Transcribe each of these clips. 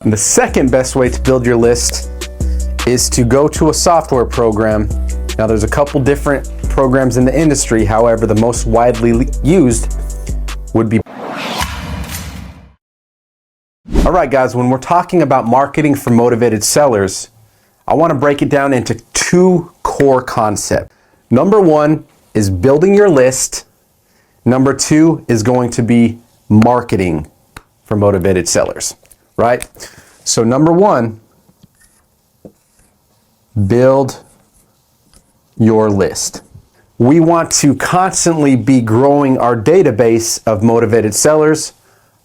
And the second best way to build your list is to go to a software program. Now there's a couple different programs in the industry, however, the most widely used would be. All right, guys, when we're talking about marketing for motivated sellers, I want to break it down into two core concepts. Number one is building your list. Number two is going to be marketing for motivated sellers, right? So number one, build your list. We want to constantly be growing our database of motivated sellers,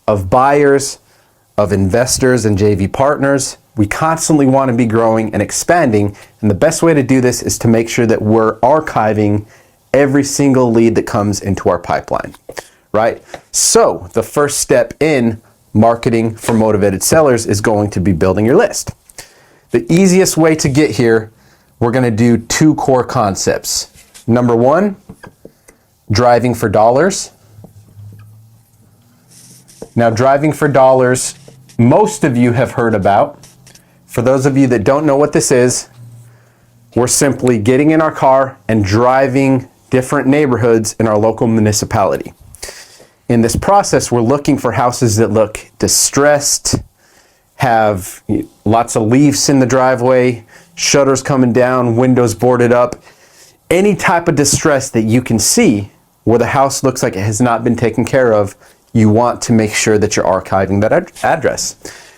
of buyers, of investors and JV partners. We constantly want to be growing and expanding, and the best way to do this is to make sure that we're archiving every single lead that comes into our pipeline, right? So the first step in marketing for motivated sellers is going to be building your list. The easiest way to get here, we're going to do two core concepts. Number one, driving for dollars. Now, driving for dollars, most of you have heard about. For those of you that don't know what this is, we're simply getting in our car and driving different neighborhoods in our local municipality. In this process, we're looking for houses that look distressed, have lots of leaves in the driveway, shutters coming down, windows boarded up. Any type of distress that you can see where the house looks like it has not been taken care of, you want to make sure that you're archiving that address.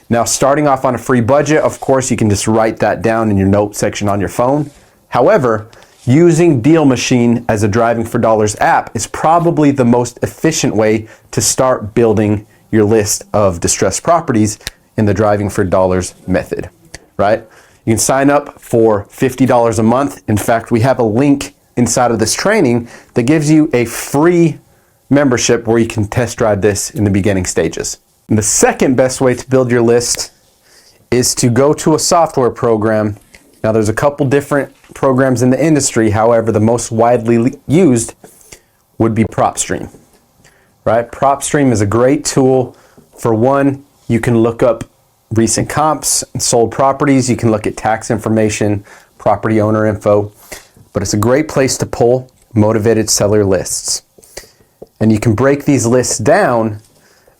Now, starting off on a free budget, of course, you can just write that down in your note section on your phone. However, using Deal Machine as a Driving for Dollars app is probably the most efficient way to start building your list of distressed properties in the Driving for Dollars method, right? You can sign up for $50 a month. In fact, we have a link inside of this training that gives you a free membership where you can test drive this in the beginning stages. And the second best way to build your list is to go to a software program. Now there's a couple different programs in the industry, however, the most widely used would be PropStream, right? PropStream is a great tool. For one, you can look up recent comps and sold properties. You can look at tax information, property owner info, but it's a great place to pull motivated seller lists. And you can break these lists down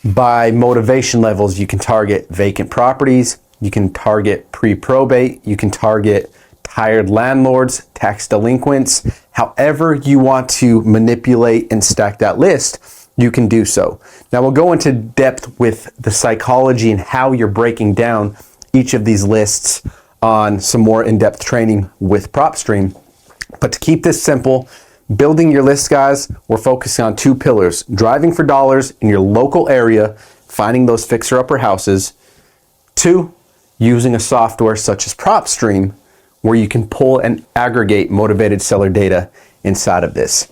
by motivation levels. You can target vacant properties, you can target pre-probate, you can target tired landlords, tax delinquents. However you want to manipulate and stack that list, you can do so. Now we'll go into depth with the psychology and how you're breaking down each of these lists on some more in-depth training with PropStream. But to keep this simple, building your list, guys, we're focusing on two pillars: driving for dollars in your local area, finding those fixer-upper houses. Two, using a software such as PropStream, where you can pull and aggregate motivated seller data inside of this.